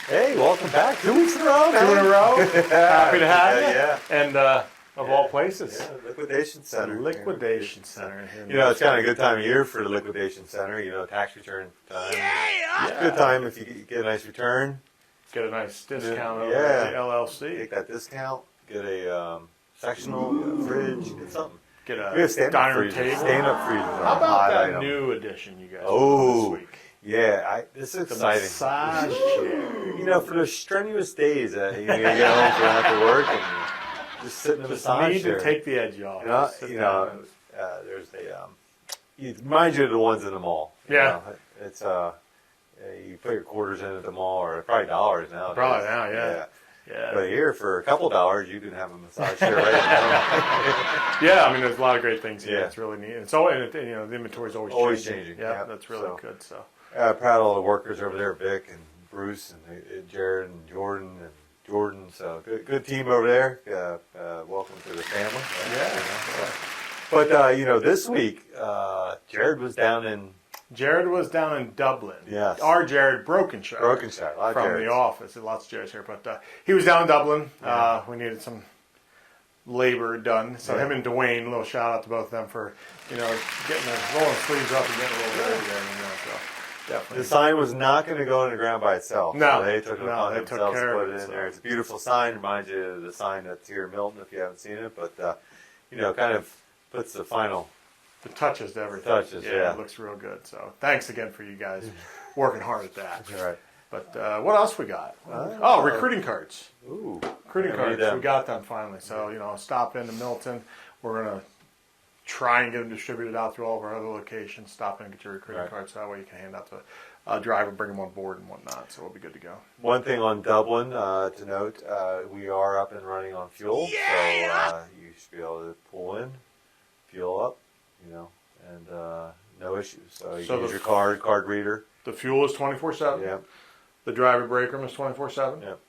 Hey, welcome back. 2 weeks in a row, man. 2 in a row. Happy to have you. Yeah. And of all places, Liquidation Center. Liquidation Center. You know, it's kind of a good time of year for the Liquidation Center. You know, tax return time. Yeah. It's a good time if you get a nice return. Get a nice discount over at the LLC. Take that discount. Get a sectional fridge. Get something. Get a dining table. Stand-up freezer. How about that new addition you guys Oh, this week? Yeah, this is The exciting. massage chair. You know, for those strenuous days that you get home from after work and just sit in a massage Need chair. to take the edge off. There's it reminds you of the ones in the mall. Yeah. It's you put your quarters in at the mall, or probably dollars now. Probably now, yeah. But here, for a couple dollars, you can have a massage chair right now. Yeah, I mean, there's a lot of great things here. Yeah. It's really neat. It's always, the inventory's always changing. Yeah, Yep. that's really good. So. Proud of all the workers over there, Vic and Bruce and Jared and Jordan. So good team over there. Welcome to the family. Yeah. But this week, Jared was down in Dublin. Yes. Our Jared Brokenshire. Brokenshire. From the office. There's lots of Jareds here. But he was down in Dublin. Yeah. We needed some labor done. So him and Dwayne, a little shout out to both of them for, getting the rolling sleeves up and getting a little dirty there. So definitely. The sign was not going to go in the ground by itself. No. So they took it upon themselves to put it in so. there. It's a beautiful sign. Reminds you of the sign that's here in Milton if you haven't seen it. But, kind of puts the final... The touches to everything. Yeah. It looks real good. So thanks again for you guys working hard at that. All right. But what else we got? Recruiting cards. Ooh. Recruiting cards. We got them finally. So, stop into Milton. We're going to try and get them distributed out through all of our other locations. Stop in and get your recruiting cards. So that way you can hand out to a driver, bring them on board and whatnot. So we'll be good to go. One thing on Dublin to note, we are up and running on fuel. Yeah! So you should be able to pull in, fuel up. And no issues. So you can use your card reader. The fuel is 24/7. Yep. The driver break room is 24/7. Yep.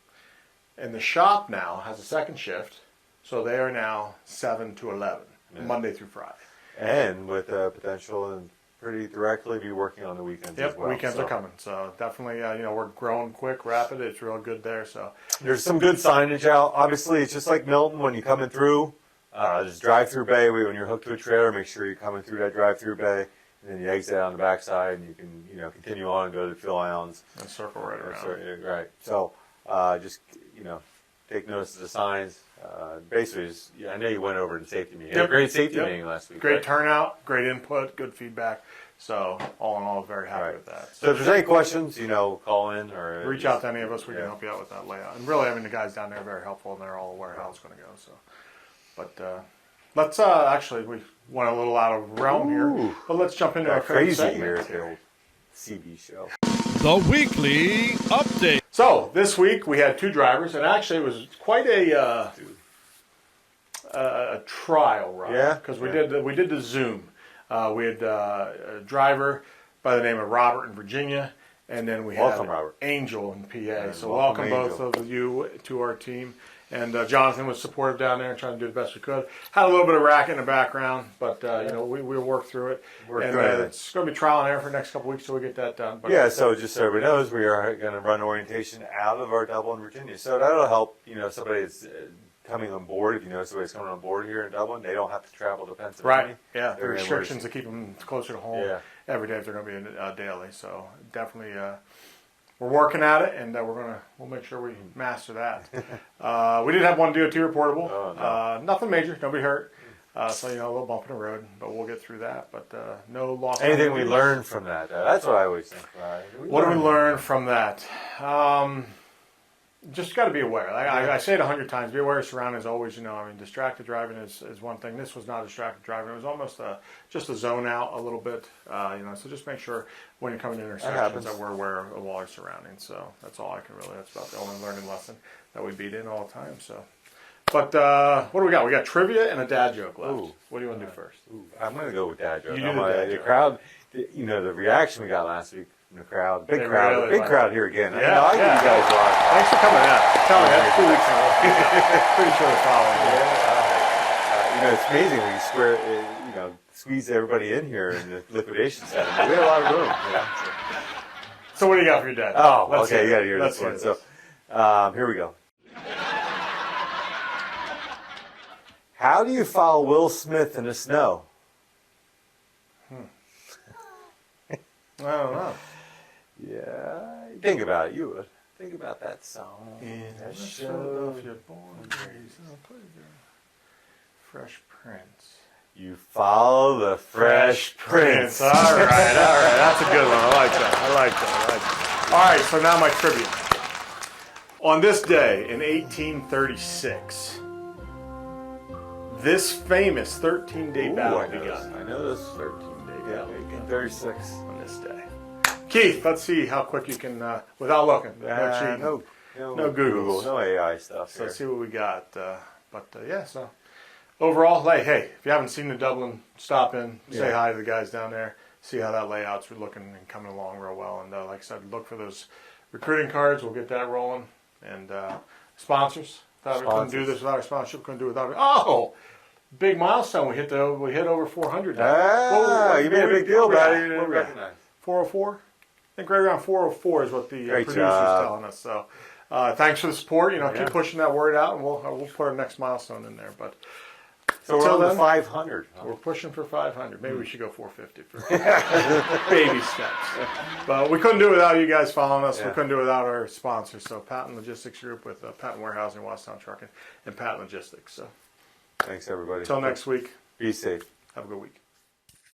And the shop now has a second shift, so they are now 7 to 11, Monday through Friday. And with potential and pretty directly be working on the weekends as well. Weekends are coming. So definitely, we're growing quick, rapid. It's real good there. So there's some good signage out. Obviously, it's just like Milton when you're coming through. There's drive-through bay. When you're hooked to a trailer, make sure you're coming through that drive-through bay, and then you exit on the backside, and you can continue on and go to the fuel islands and circle right around. Right. So just take notice of the signs. Basically, I know you went over to the safety meeting. Yep. Great safety meeting last week. Great turnout, great input, good feedback. So all in all, very happy with that. So if there's any questions, call in or reach out to any of us. We can help you out with that layout. And really, the guys down there are very helpful, and they're all aware how it's going to go. So. But let's we went a little out of realm here, but let's jump into our crazy here at the old CB show. The weekly update. So this week we had two drivers, and actually it was quite a trial run. Yeah, because we did the Zoom. We had a driver by the name of Robert in Virginia, and then we had Angel in PA. Yeah, so welcome both of you to our team. And Jonathan was supportive down there and trying to do the best we could. Had a little bit of racket in the background, but we'll work through it. It's going to be trial and error for the next couple weeks till we get that done. But so just so everybody knows, we are going to run orientation out of our Dublin, Virginia. So that'll help. Somebody that's coming on board. If somebody's coming on board here in Dublin, they don't have to travel to Pennsylvania. Right. Yeah. The restrictions to keep them closer to home every day if they're going to be in daily. So definitely. We're working at it, and we'll make sure we master that. We did have one DOT reportable. Oh, no. Nothing major, nobody hurt. So a little bump in the road, but we'll get through that. But no loss. Anything we learned from that? That's what I always think. What do we learn from that? Just got to be aware. I say it 100 times. Be aware of surroundings. Always, distracted driving is one thing. This was not distracted driving. It was almost just a zone out a little bit. So just make sure when you're coming to intersections that we're aware of all our surroundings. So that's all I can really. That's about the only learning lesson that we beat in all the time. So, but what do we got? We got trivia and a dad joke left. Ooh. What do you want to do first? I'm going to go with dad joke. You do the dad joke. The crowd. The reaction we got last week. The crowd, big crowd here again. Yeah, I give you guys a lot. Thanks for coming out. Tell me, that's 2 weeks in a row. Pretty sure they're following. It's amazing when you squeeze everybody in here in the liquidation center. We had a lot of room. So what do you got for your dad? Oh, Let's okay, you hear got to it. hear Let's this one. hear So, here we go. How do you follow Will Smith in the snow? I don't know. Yeah, think about it. You would think about that song. That Philadelphia, born and raised on a playground. Fresh Prince. You follow the Fresh Prince. All right. That's a good one. I like that. All right, so now my trivia. On this day in 1836, this famous 13-day battle began. I know this 13-day battle. 1836. On this day. Keith, let's see how quick you can, without looking. No cheating. No Google. no AI stuff. So Here. let's see what we got. Yeah, so overall, hey, if you haven't seen the Dublin, stop in, say hi to the guys down there, see how that layout's looking and coming along real well. And like I said, look for those recruiting cards. We'll get that rolling. And sponsors. Thought we couldn't do this without our sponsorship. Couldn't do it without it. Oh, big milestone. We hit over 400. You made a big deal about it. You didn't recognize. 404? I think right around 404 is what the producer's telling us. So thanks for the support. Keep pushing that word out, and we'll put our next milestone in there. But So we're on the 500. we're pushing for 500. Maybe we should go 450 for baby steps. But we couldn't do it without you guys following us. Yeah. We couldn't do it without our sponsors. So Patton Logistics Group with Patton Warehousing, Wastown Trucking, and Patton Logistics. So Thanks, everybody. until next week, Be safe. have a good week.